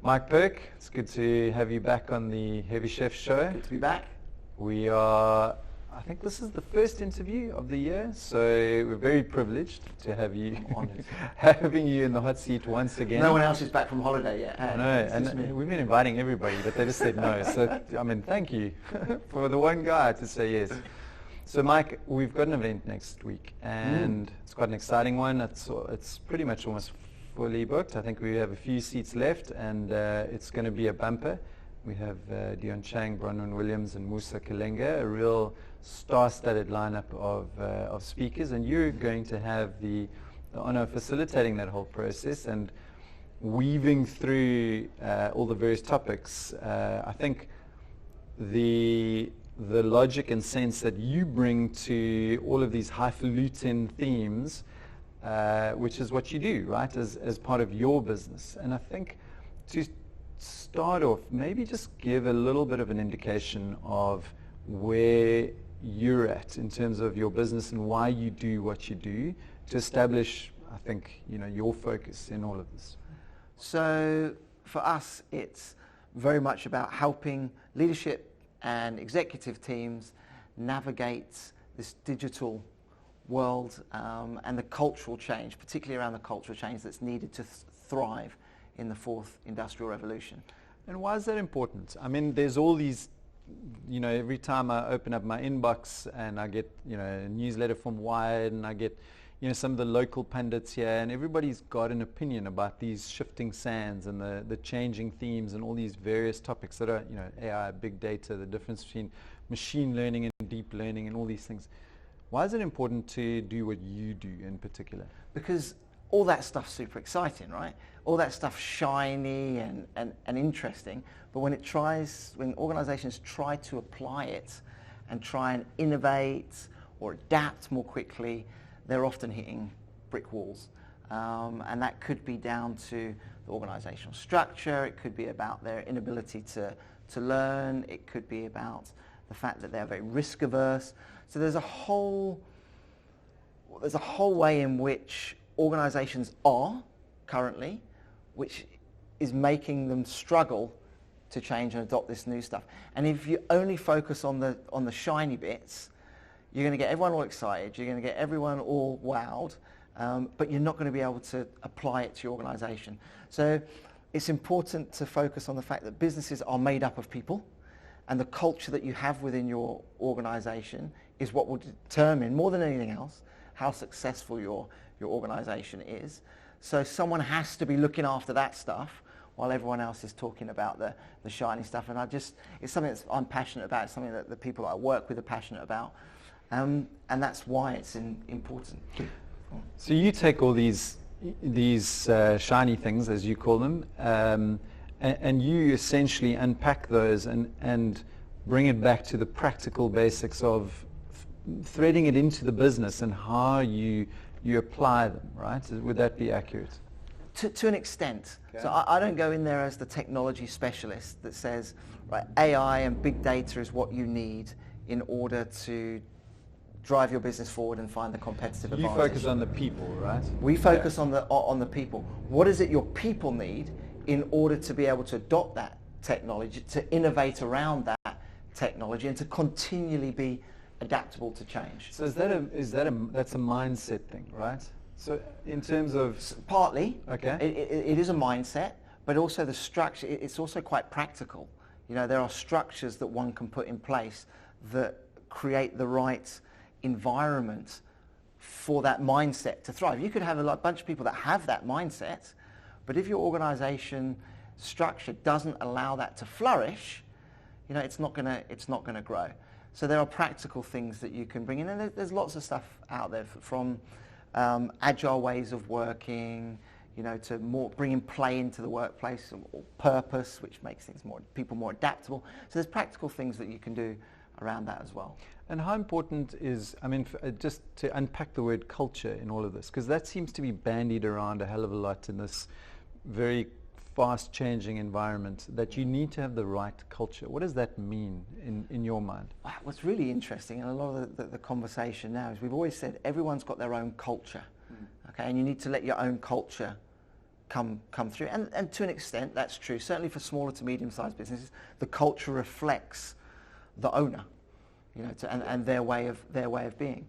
Mike Perk, it's good to have you back on the Heavy Chef Show. Good to be back. We are, I think this is the first interview of the year, so we're very privileged to have you, having you in the hot seat once again. No one else is back from holiday yet. I know, and we've been inviting everybody, but they just said no. So, I mean, thank you for the one guy to say yes. So, Mike, we've got an event next week, and it's quite an exciting one. It's pretty much almost fully booked. I think we have a few seats left, and it's going to be a bumper. We have Dion Chang, Bronwyn Williams, and Musa Kalenga, a real star-studded lineup of speakers, and you're going to have the honor of facilitating that whole process and weaving through all the various topics. I think the logic and sense that you bring to all of these highfalutin themes, which is what you do, right, as part of your business. And I think to start off, maybe just give a little bit of an indication of where you're at in terms of your business and why you do what you do to establish, I think, your focus in all of this. So for us, it's very much about helping leadership and executive teams navigate this digital world and the cultural change, particularly around the cultural change that's needed to thrive in the fourth industrial revolution. And why is that important? I mean, there's all these, every time I open up my inbox and I get, a newsletter from Wired, and I get, some of the local pundits here, and everybody's got an opinion about these shifting sands and the changing themes and all these various topics that are, AI, big data, the difference between machine learning and deep learning and all these things. Why is it important to do what you do in particular? Because all that stuff's super exciting, right? All that stuff's shiny and interesting, but when organizations try to apply it and try and innovate or adapt more quickly, they're often hitting brick walls. And that could be down to the organizational structure, it could be about their inability to learn, it could be about the fact that they're very risk averse. So there's a whole way in which organizations are currently, which is making them struggle to change and adopt this new stuff. And if you only focus on the shiny bits, you're going to get everyone all excited, you're going to get everyone all wowed, but you're not going to be able to apply it to your organization. So it's important to focus on the fact that businesses are made up of people, and the culture that you have within your organization is what will determine, more than anything else, how successful your organization is. So someone has to be looking after that stuff while everyone else is talking about the shiny stuff. And it's something that I'm passionate about. It's something that the people that I work with are passionate about. And that's why it's important. So you take all these shiny things, as you call them, and you essentially unpack those and bring it back to the practical basics of threading it into the business and how you apply them, right? Would that be accurate? To an extent. Okay. So I don't go in there as the technology specialist that says, right, AI and big data is what you need in order to drive your business forward and find the competitive advantage. You focus on the people, right? We focus on the people. What is it your people need in order to be able to adopt that technology, to innovate around that technology, and to continually be adaptable to change? So that's a mindset thing, right? So in terms of partly, okay, it is a mindset, but also the structure. It's also quite practical. There are structures that one can put in place that create the right environment for that mindset to thrive. You could have a bunch of people that have that mindset, but if your organization structure doesn't allow that to flourish, it's not going to grow. So there are practical things that you can bring in, and there's lots of stuff out there from agile ways of working, to more bringing play into the workplace, or purpose, which makes people more adaptable. So there's practical things that you can do around that as well. And how important is, just to unpack the word culture in all of this, because that seems to be bandied around a hell of a lot in this very fast-changing environment, that you need to have the right culture. What does that mean in your mind? What's really interesting, and a lot of the conversation now, is we've always said everyone's got their own culture, okay, and you need to let your own culture come through. And to an extent, that's true. Certainly for smaller to medium-sized businesses, the culture reflects the owner, and their way of being.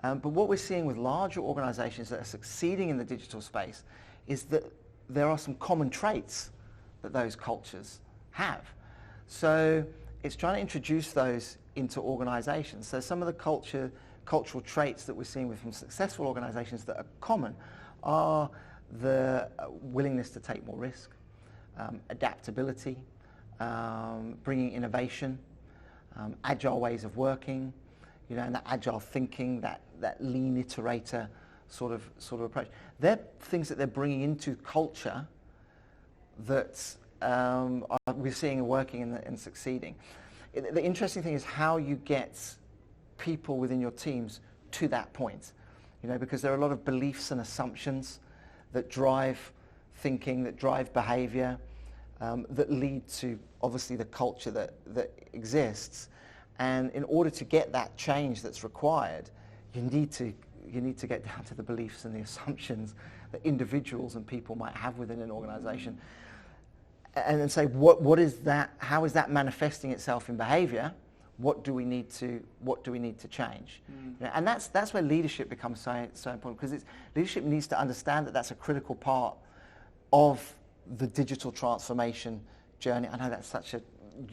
But what we're seeing with larger organizations that are succeeding in the digital space is that there are some common traits that those cultures have. So it's trying to introduce those into organizations. So some of the cultural traits that we're seeing with some successful organizations that are common are the willingness to take more risk, adaptability, bringing innovation, agile ways of working, and that agile thinking, that lean iterator sort of approach. They're things that they're bringing into culture that we're seeing working and succeeding. The interesting thing is how you get people within your teams to that point, because there are a lot of beliefs and assumptions that drive thinking, that drive behavior, that lead to obviously the culture that exists. And in order to get that change that's required, you need to get down to the beliefs and the assumptions that individuals and people might have within an organization, and then say, what is that? How is that manifesting itself in behavior? What do we need to change? And that's where leadership becomes so important, because leadership needs to understand that that's a critical part of the digital transformation journey. I know that's such an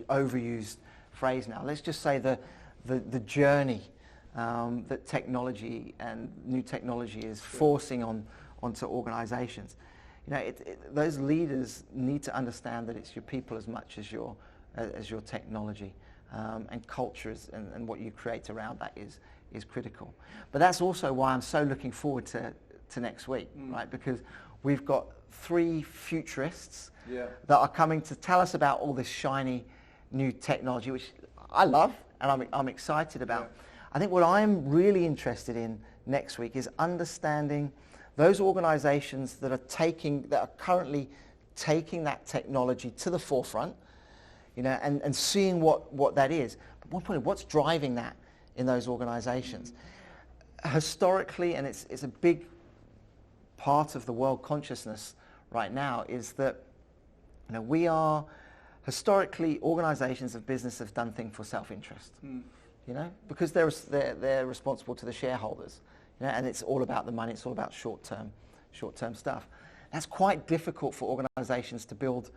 overused phrase now. Let's just say the journey that technology and new technology is forcing onto organizations. Those leaders need to understand that it's your people as much as your technology, and culture and what you create around that is critical. But that's also why I'm so looking forward to next week, right? Because we've got 3 futurists that are coming to tell us about all this shiny new technology, which I love and I'm excited about. Yeah. I think what I'm really interested in next week is understanding those organizations that are currently taking that technology to the forefront, and seeing what that is. But one point, what's driving that in those organizations? Historically, and it's a big part of the world consciousness right now, is that we are historically, organizations of business have done things for self-interest, because they're responsible to the shareholders, and it's all about the money. It's all about short-term stuff. That's quite difficult for organizations to build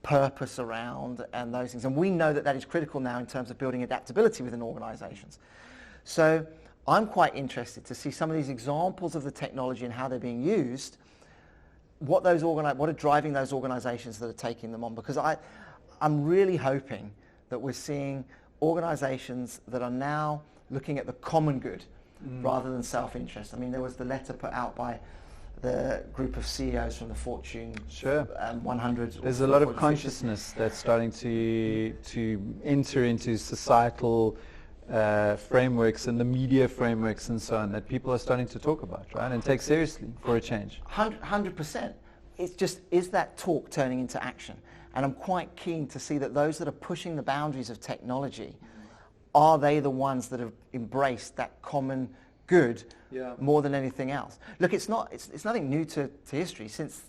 purpose around and those things. And we know that is critical now in terms of building adaptability within organizations. So I'm quite interested to see some of these examples of the technology and how they're being used, what are driving those organizations that are taking them on, because I'm really hoping that we're seeing organizations that are now looking at the common good rather than self-interest. I mean, there was the letter put out by the group of CEOs from the Fortune 100. There's a lot of consciousness that's starting to enter into societal frameworks and the media frameworks and so on that people are starting to talk about, right, and take seriously for a change. 100%. It's just, is that talk turning into action? And I'm quite keen to see that those that are pushing the boundaries of technology, are they the ones that have embraced that common good more than anything else? Look, it's nothing new to history. Since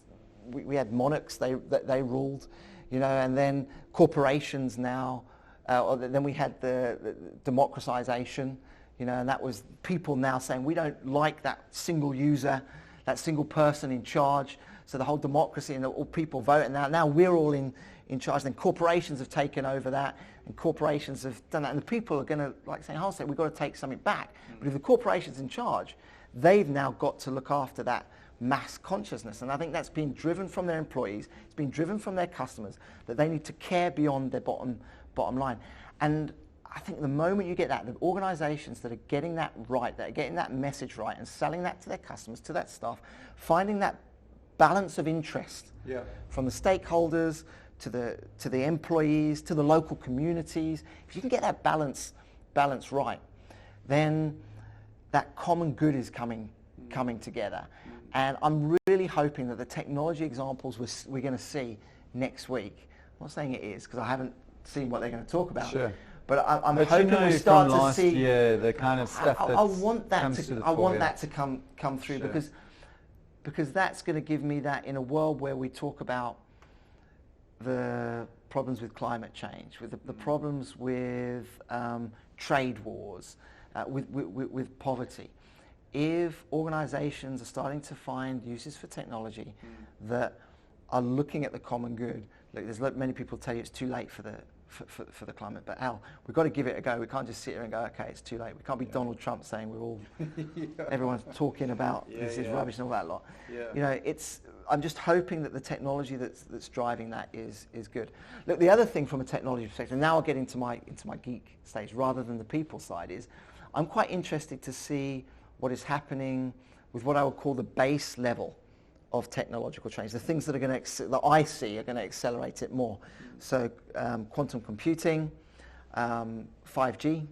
we had monarchs, they ruled, and then corporations now, then we had the democratization, and that was people now saying, we don't like that single user, that single person in charge. So the whole democracy and all people vote, and now we're all in charge. Then corporations have taken over that, and corporations have done that, and the people are going to saying, we've got to take something back. But if the corporation's in charge, they've now got to look after that mass consciousness, and I think that's being driven from their employees, it's being driven from their customers, that they need to care beyond their bottom line. And I think the moment you get that, the organizations that are getting that right, that are getting that message right and selling that to their customers, to that staff, finding that balance of interest from the stakeholders to the employees to the local communities. If you can get that balance right, then that common good is coming together. And I'm really hoping that the technology examples we're going to see next week, I'm not saying it is because I haven't seen what they're going to talk about. Sure. But I'm hoping we start to see the kind of stuff I want that to come through, sure. because because that's going to give me that in a world where we talk about the problems with climate change, with the problems with trade wars, with poverty. If organizations are starting to find uses for technology that are looking at the common good, look, there's many people tell you it's too late for the climate, but Al, we've got to give it a go. We can't just sit here and go, okay, it's too late. We can't be Donald Trump saying we're all, everyone's talking about this is rubbish and all that lot. You know, I'm just hoping that the technology that's driving that is good. Look, the other thing from a technology perspective, now I'll get into my geek stage rather than the people side, is I'm quite interested to see what is happening with what I would call the base level of technological change, the things that are going to that I see are going to accelerate it more. So quantum computing, 5G,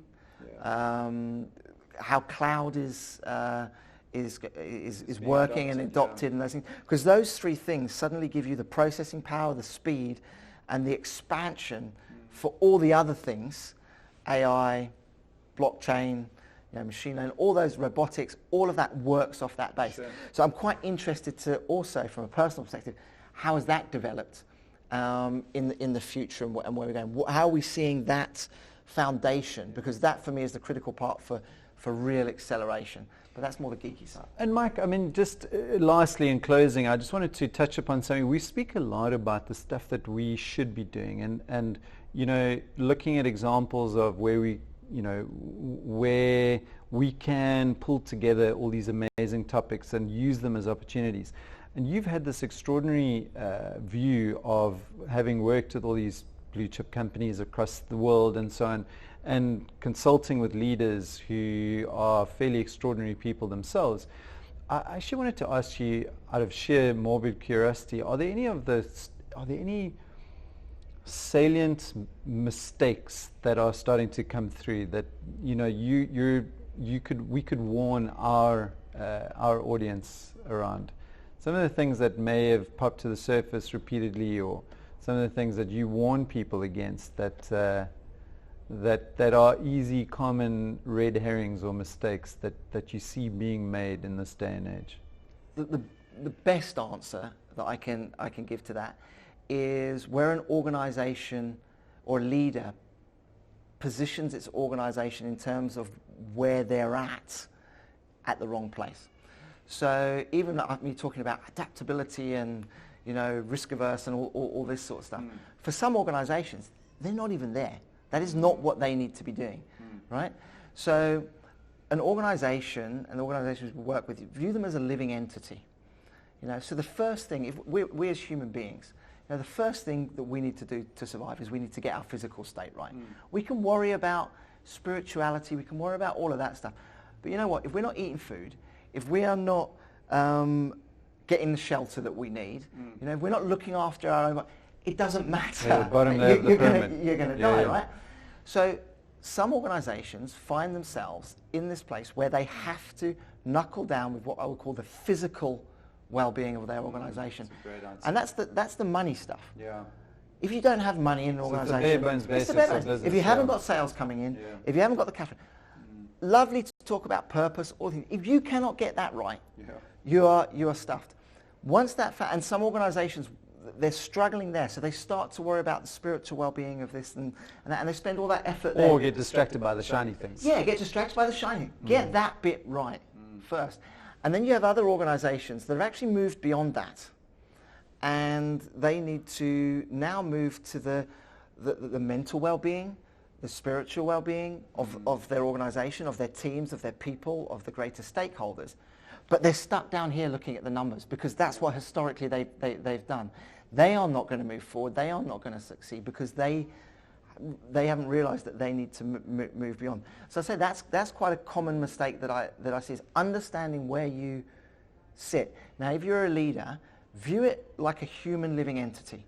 how cloud is working and adopted, and those things, because those three things suddenly give you the processing power, the speed, and the expansion for all the other things, AI, blockchain, machine learning, all those robotics, all of that works off that base. Sure. So I'm quite interested to also, from a personal perspective, how has that developed in the future and where we're going? How are we seeing that foundation? Because that, for me, is the critical part for real acceleration. But that's more the geeky side. And Mike, I mean, just lastly in closing, I just wanted to touch upon something. We speak a lot about the stuff that we should be doing, and looking at examples of where we can pull together all these amazing topics and use them as opportunities. And you've had this extraordinary view of having worked with all these blue chip companies across the world and so on, and consulting with leaders who are fairly extraordinary people themselves. I actually wanted to ask you, out of sheer morbid curiosity, are there any salient mistakes that are starting to come through that we could warn our audience around? Some of the things that may have popped to the surface repeatedly, or some of the things that you warn people against that are easy, common red herrings or mistakes that you see being made in this day and age. The best answer that I can give to that is where an organization or leader positions its organization in terms of where they're at the wrong place. So even me talking about adaptability and risk averse and all this sort of stuff, for some organizations they're not even there. That is not what they need to be doing, right? So an organization and the organizations we work with, view them as a living entity. So the first thing, if we as human beings, the first thing that we need to do to survive is we need to get our physical state right. We can worry about spirituality, we can worry about all of that stuff. But you know what? If we're not eating food, if we are not getting the shelter that we need, if we're not looking after our own, it doesn't matter. Yeah, the bottom of the pyramid. You're going to die, right? So some organizations find themselves in this place where they have to knuckle down with what I would call the physical well-being of their organization. And that's the money stuff. Yeah. If you don't have money in an organization, it's the bare bones business, if you haven't got sales coming in, if you haven't got the cash, lovely to talk about purpose, all things. If you cannot get that right, you are stuffed. Once that and some organizations, they're struggling there, so they start to worry about the spiritual well-being of this and that, and they spend all that effort there. Or get distracted by the shiny things. Yeah, get distracted by the shiny. Get that bit right first. And then you have other organizations that have actually moved beyond that, and they need to now move to the mental well-being, the spiritual well-being of their organization, of their teams, of their people, of the greater stakeholders. But they're stuck down here looking at the numbers because that's what historically they've done. They are not going to move forward. They are not going to succeed because they haven't realized that they need to move beyond. So I say that's quite a common mistake that I see, is understanding where you sit. Now, if you're a leader, view it like a human living entity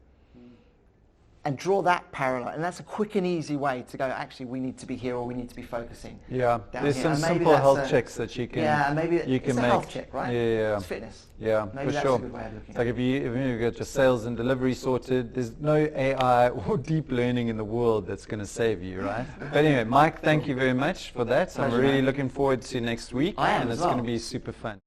and draw that parallel. And that's a quick and easy way to go, actually, we need to be here or we need to be focusing. Yeah, there's some simple health checks that you can it's a make. Health check, right? Yeah. It's fitness. Yeah, maybe for that's sure. a good way of looking It's like if you get your sales and delivery sorted, there's no AI or deep learning in the world that's going to save you, right? But anyway, Mike, thank you very much for that. I'm really looking forward to next week, I am and as it's going well. to be super fun.